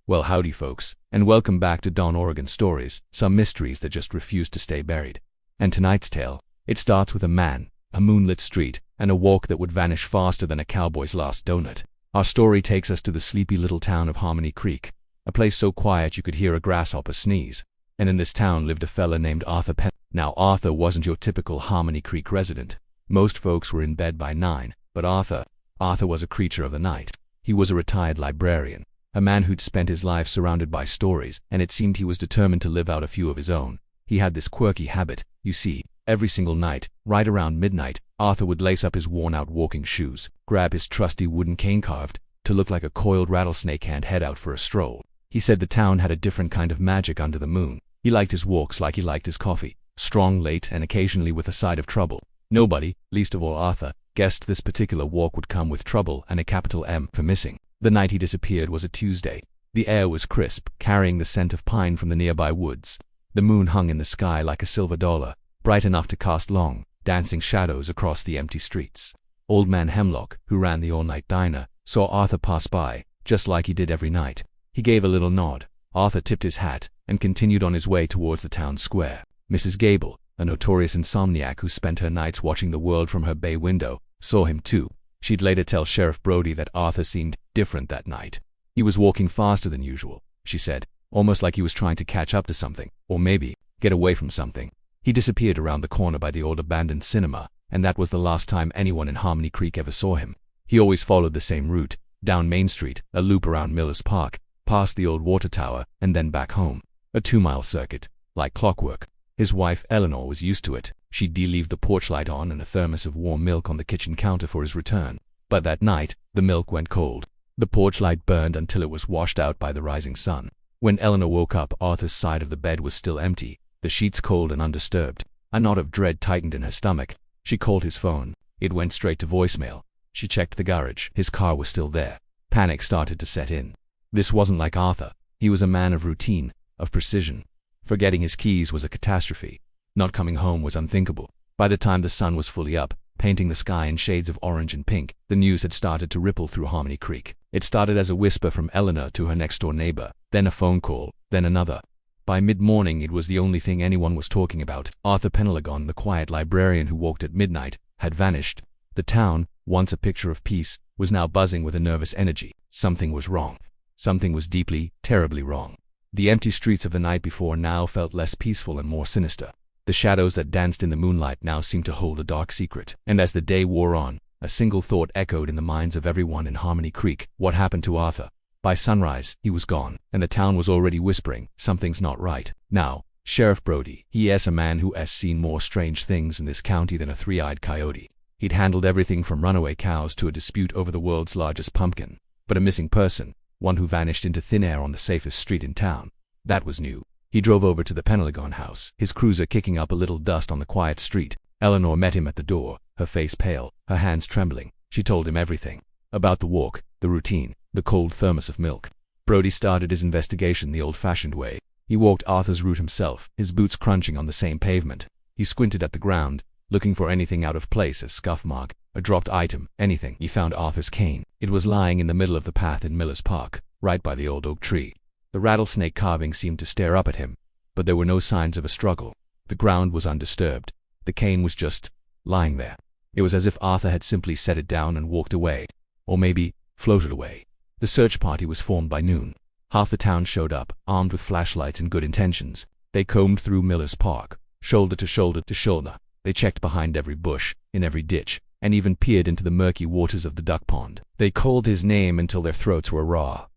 Well, howdy folks, and welcome back to Don Oragon Stories, some mysteries that just refuse to stay buried. And tonight's tale, it starts with a man, a moonlit street, and a walk that would vanish faster than a cowboy's last donut. Our story takes us to the sleepy little town of Harmony Creek, a place so quiet you could hear a grasshopper sneeze. And in this town lived a fella named Arthur Penn. Now Arthur wasn't your typical Harmony Creek resident. Most folks were in bed by 9, but Arthur was a creature of the night. He was a retired librarian, a man who'd spent his life surrounded by stories, and it seemed he was determined to live out a few of his own. He had this quirky habit, you see. Every single night, right around midnight, Arthur would lace up his worn-out walking shoes, grab his trusty wooden cane carved to look like a coiled rattlesnake, and head out for a stroll. He said the town had a different kind of magic under the moon. He liked his walks like he liked his coffee, strong, late, and occasionally with a side of trouble. Nobody, least of all Arthur, guessed this particular walk would come with trouble and a capital M for missing. The night he disappeared was a Tuesday. The air was crisp, carrying the scent of pine from the nearby woods. The moon hung in the sky like a silver dollar, bright enough to cast long, dancing shadows across the empty streets. Old Man Hemlock, who ran the all-night diner, saw Arthur pass by, just like he did every night. He gave a little nod. Arthur tipped his hat and continued on his way towards the town square. Mrs. Gable, a notorious insomniac who spent her nights watching the world from her bay window, saw him too. She'd later tell Sheriff Brody that Arthur seemed different that night. He was walking faster than usual, she said, almost like he was trying to catch up to something, or maybe get away from something. He disappeared around the corner by the old abandoned cinema, and that was the last time anyone in Harmony Creek ever saw him. He always followed the same route, down Main Street, a loop around Miller's Park, past the old water tower, and then back home. A 2-mile circuit, like clockwork. His wife, Eleanor, was used to it. She'd leave the porch light on and a thermos of warm milk on the kitchen counter for his return. But that night, the milk went cold. The porch light burned until it was washed out by the rising sun. When Eleanor woke up, Arthur's side of the bed was still empty, the sheets cold and undisturbed. A knot of dread tightened in her stomach. She called his phone. It went straight to voicemail. She checked the garage. His car was still there. Panic started to set in. This wasn't like Arthur. He was a man of routine, of precision. Forgetting his keys was a catastrophe. Not coming home was unthinkable. By the time the sun was fully up, painting the sky in shades of orange and pink, the news had started to ripple through Harmony Creek. It started as a whisper from Eleanor to her next-door neighbor, then a phone call, then another. By mid-morning, it was the only thing anyone was talking about. Arthur Pendragon, the quiet librarian who walked at midnight, had vanished. The town, once a picture of peace, was now buzzing with a nervous energy. Something was wrong. Something was deeply, terribly wrong. The empty streets of the night before now felt less peaceful and more sinister. The shadows that danced in the moonlight now seemed to hold a dark secret. And as the day wore on, a single thought echoed in the minds of everyone in Harmony Creek. What happened to Arthur? By sunrise, he was gone, and the town was already whispering, something's not right. Now, Sheriff Brody, he is a man who has seen more strange things in this county than a 3-eyed coyote. He'd handled everything from runaway cows to a dispute over the world's largest pumpkin. But a missing person, one who vanished into thin air on the safest street in town, that was new. He drove over to the Pendragon house, his cruiser kicking up a little dust on the quiet street. Eleanor met him at the door, her face pale, her hands trembling. She told him everything. About the walk, the routine, the cold thermos of milk. Brody started his investigation the old-fashioned way. He walked Arthur's route himself, his boots crunching on the same pavement. He squinted at the ground, looking for anything out of place, a scuff mark, a dropped item, anything. He found Arthur's cane. It was lying in the middle of the path in Miller's Park, right by the old oak tree. The rattlesnake carving seemed to stare up at him, but there were no signs of a struggle. The ground was undisturbed. The cane was just lying there. It was as if Arthur had simply set it down and walked away, or maybe floated away. The search party was formed by noon. Half the town showed up, armed with flashlights and good intentions. They combed through Miller's Park, shoulder to shoulder to shoulder. They checked behind every bush, in every ditch, and even peered into the murky waters of the duck pond. They called his name until their throats were raw.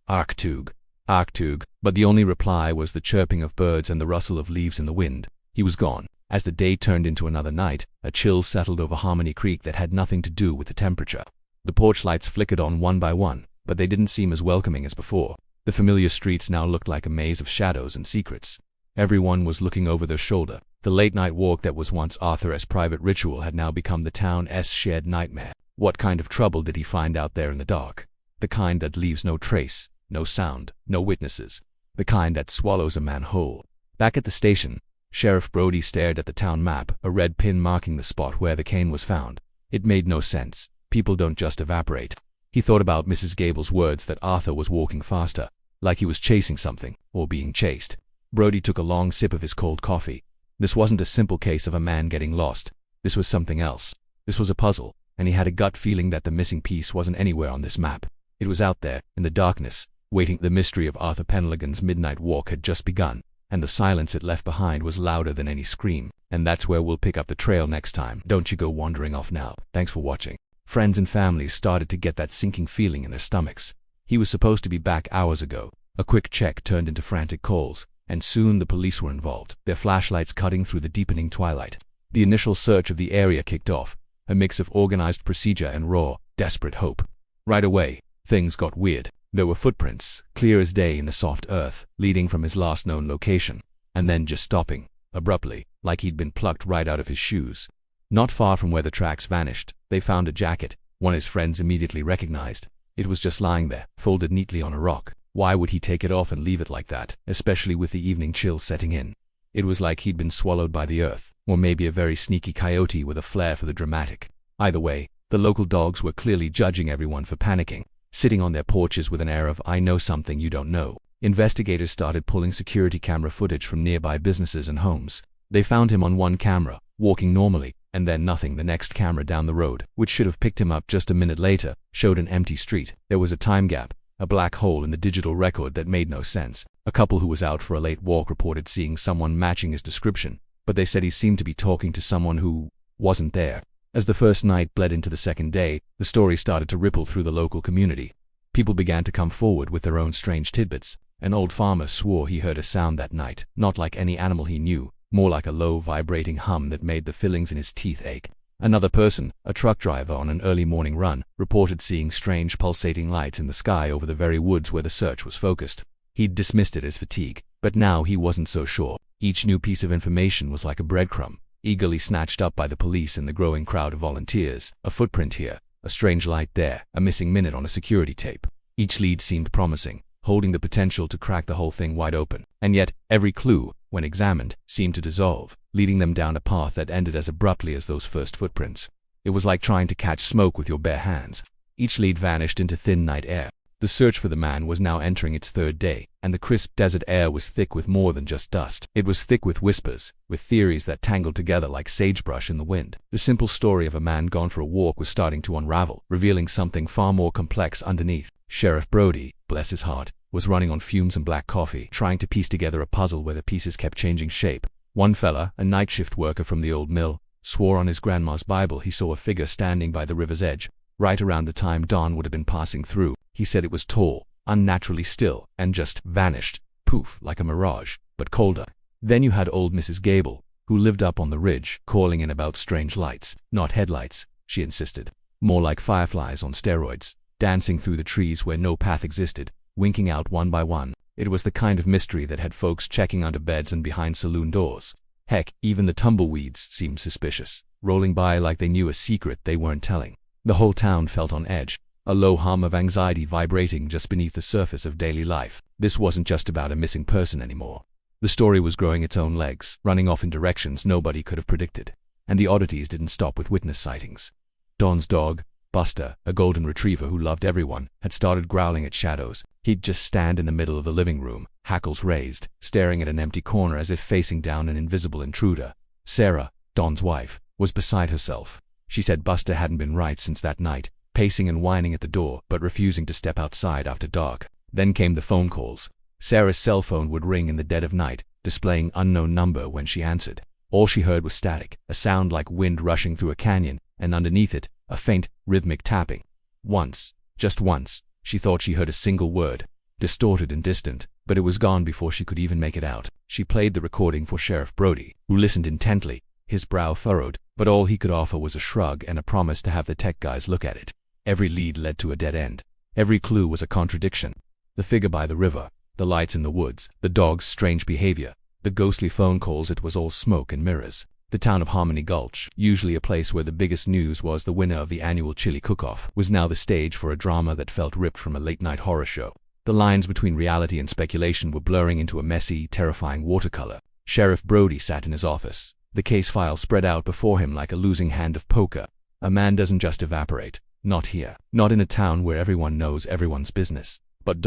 Arktug, Arktug, but the only reply was the chirping of birds and the rustle of leaves in the wind. He was gone. As the day turned into another night, a chill settled over Harmony Creek that had nothing to do with the temperature. The porch lights flickered on one by one, but they didn't seem as welcoming as before. The familiar streets now looked like a maze of shadows and secrets. Everyone was looking over their shoulder. The late-night walk that was once Arthur's private ritual had now become the town's shared nightmare. What kind of trouble did he find out there in the dark? The kind that leaves no trace, no sound, no witnesses. The kind that swallows a man whole. Back at the station, Sheriff Brody stared at the town map, a red pin marking the spot where the cane was found. It made no sense. People don't just evaporate. He thought about Mrs. Gable's words that Arthur was walking faster, like he was chasing something, or being chased. Brody took a long sip of his cold coffee. This wasn't a simple case of a man getting lost. This was something else. This was a puzzle, and he had a gut feeling that the missing piece wasn't anywhere on this map. It was out there, in the darkness, waiting. The mystery of Arthur Penlaggon's midnight walk had just begun, and the silence it left behind was louder than any scream. And that's where we'll pick up the trail next time. Don't you go wandering off now. Thanks for watching. Friends and families started to get that sinking feeling in their stomachs. He was supposed to be back hours ago. A quick check turned into frantic calls, and soon the police were involved, their flashlights cutting through the deepening twilight. The initial search of the area kicked off, a mix of organized procedure and raw, desperate hope. Right away, things got weird. There were footprints, clear as day in the soft earth, leading from his last known location, and then just stopping, abruptly, like he'd been plucked right out of his shoes. Not far from where the tracks vanished, they found a jacket, one his friends immediately recognized. It was just lying there, folded neatly on a rock. Why would he take it off and leave it like that, especially with the evening chill setting in? It was like he'd been swallowed by the earth, or maybe a very sneaky coyote with a flair for the dramatic. Either way, the local dogs were clearly judging everyone for panicking, sitting on their porches with an air of "I know something you don't know." Investigators started pulling security camera footage from nearby businesses and homes. They found him on one camera, walking normally, and then nothing. The next camera down the road, which should have picked him up just a minute later, showed an empty street. There was a time gap, a black hole in the digital record that made no sense. A couple who was out for a late walk reported seeing someone matching his description, but they said he seemed to be talking to someone who wasn't there. As the first night bled into the second day, the story started to ripple through the local community. People began to come forward with their own strange tidbits. An old farmer swore he heard a sound that night, not like any animal he knew, more like a low, vibrating hum that made the fillings in his teeth ache. Another person, a truck driver on an early morning run, reported seeing strange pulsating lights in the sky over the very woods where the search was focused. He'd dismissed it as fatigue, but now he wasn't so sure. Each new piece of information was like a breadcrumb, eagerly snatched up by the police and the growing crowd of volunteers. A footprint here, a strange light there, a missing minute on a security tape. Each lead seemed promising, holding the potential to crack the whole thing wide open. And yet, every clue, when examined, seemed to dissolve, leading them down a path that ended as abruptly as those first footprints. It was like trying to catch smoke with your bare hands. Each lead vanished into thin night air. The search for the man was now entering its third day, and the crisp desert air was thick with more than just dust. It was thick with whispers, with theories that tangled together like sagebrush in the wind. The simple story of a man gone for a walk was starting to unravel, revealing something far more complex underneath. Sheriff Brody, bless his heart, was running on fumes and black coffee, trying to piece together a puzzle where the pieces kept changing shape. One fella, a night shift worker from the old mill, swore on his grandma's Bible he saw a figure standing by the river's edge, right around the time Don would have been passing through. He said it was tall, unnaturally still, and just vanished, poof, like a mirage, but colder. Then you had old Mrs. Gable, who lived up on the ridge, calling in about strange lights. Not headlights, she insisted. More like fireflies on steroids, dancing through the trees where no path existed, winking out one by one. It was the kind of mystery that had folks checking under beds and behind saloon doors. Heck, even the tumbleweeds seemed suspicious, rolling by like they knew a secret they weren't telling. The whole town felt on edge, a low hum of anxiety vibrating just beneath the surface of daily life. This wasn't just about a missing person anymore. The story was growing its own legs, running off in directions nobody could have predicted. And the oddities didn't stop with witness sightings. Don's dog, Buster, a golden retriever who loved everyone, had started growling at shadows. He'd just stand in the middle of the living room, hackles raised, staring at an empty corner as if facing down an invisible intruder. Sarah, Don's wife, was beside herself. She said Buster hadn't been right since that night, pacing and whining at the door, but refusing to step outside after dark. Then came the phone calls. Sarah's cell phone would ring in the dead of night, displaying unknown number when she answered. All she heard was static, a sound like wind rushing through a canyon, and underneath it, a faint, rhythmic tapping. Once, just once, she thought she heard a single word, distorted and distant, but it was gone before she could even make it out. She played the recording for Sheriff Brody, who listened intently, his brow furrowed, but all he could offer was a shrug and a promise to have the tech guys look at it. Every lead led to a dead end. Every clue was a contradiction. The figure by the river, the lights in the woods, the dog's strange behavior, the ghostly phone calls, it was all smoke and mirrors. The town of Harmony Gulch, usually a place where the biggest news was the winner of the annual chili cook-off, was now the stage for a drama that felt ripped from a late-night horror show. The lines between reality and speculation were blurring into a messy, terrifying watercolor. Sheriff Brody sat in his office, the case file spread out before him like a losing hand of poker. A man doesn't just evaporate. Not here. Not in a town where everyone knows everyone's business. But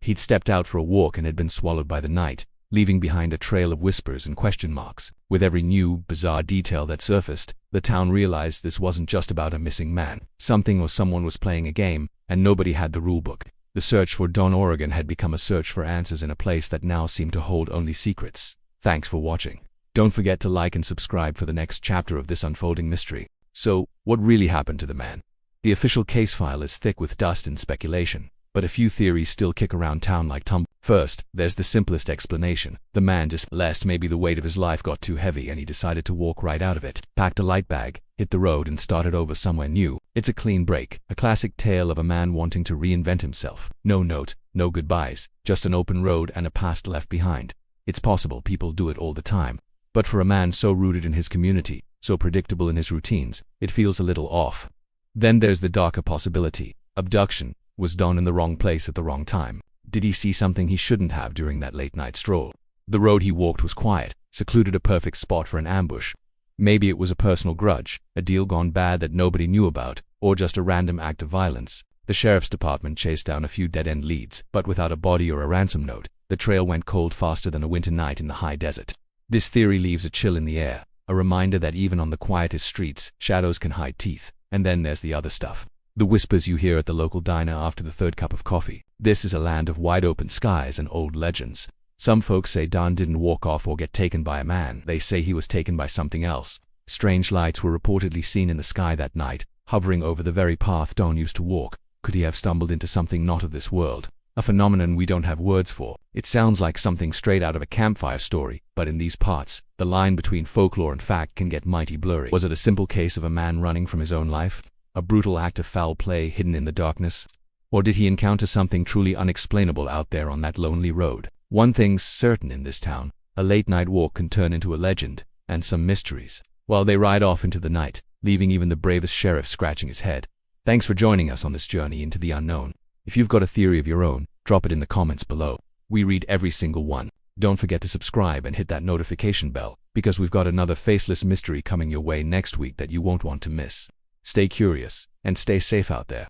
he'd stepped out for a walk and had been swallowed by the night, leaving behind a trail of whispers and question marks. With every new, bizarre detail that surfaced, the town realized this wasn't just about a missing man. Something or someone was playing a game, and nobody had the rulebook. The search for Don Oragon had become a search for answers in a place that now seemed to hold only secrets. Thanks for watching. Don't forget to like and subscribe for the next chapter of this unfolding mystery. So, what really happened to the man? The official case file is thick with dust and speculation, but a few theories still kick around town like tumble. First, there's the simplest explanation. The man just left. Maybe the weight of his life got too heavy and he decided to walk right out of it. Packed a light bag, hit the road and started over somewhere new. It's a clean break, a classic tale of a man wanting to reinvent himself. No note, no goodbyes, just an open road and a past left behind. It's possible people do it all the time, but for a man so rooted in his community, so predictable in his routines, it feels a little off. Then there's the darker possibility. Abduction. Was Don in the wrong place at the wrong time? Did he see something he shouldn't have during that late-night stroll? The road he walked was quiet, secluded, a perfect spot for an ambush. Maybe it was a personal grudge, a deal gone bad that nobody knew about, or just a random act of violence. The sheriff's department chased down a few dead-end leads, but without a body or a ransom note. The trail went cold faster than a winter night in the high desert. This theory leaves a chill in the air, a reminder that even on the quietest streets, shadows can hide teeth. And then there's the other stuff. The whispers you hear at the local diner after the third cup of coffee. This is a land of wide-open skies and old legends. Some folks say Don didn't walk off or get taken by a man. They say he was taken by something else. Strange lights were reportedly seen in the sky that night, hovering over the very path Don used to walk. Could he have stumbled into something not of this world? A phenomenon we don't have words for. It sounds like something straight out of a campfire story, but in these parts, the line between folklore and fact can get mighty blurry. Was it a simple case of a man running from his own life? A brutal act of foul play hidden in the darkness? Or did he encounter something truly unexplainable out there on that lonely road? One thing's certain in this town, a late-night walk can turn into a legend, and some mysteries, while they ride off into the night, leaving even the bravest sheriff scratching his head. Thanks for joining us on this journey into the unknown. If you've got a theory of your own, drop it in the comments below. We read every single one. Don't forget to subscribe and hit that notification bell, because we've got another faceless mystery coming your way next week that you won't want to miss. Stay curious, and stay safe out there.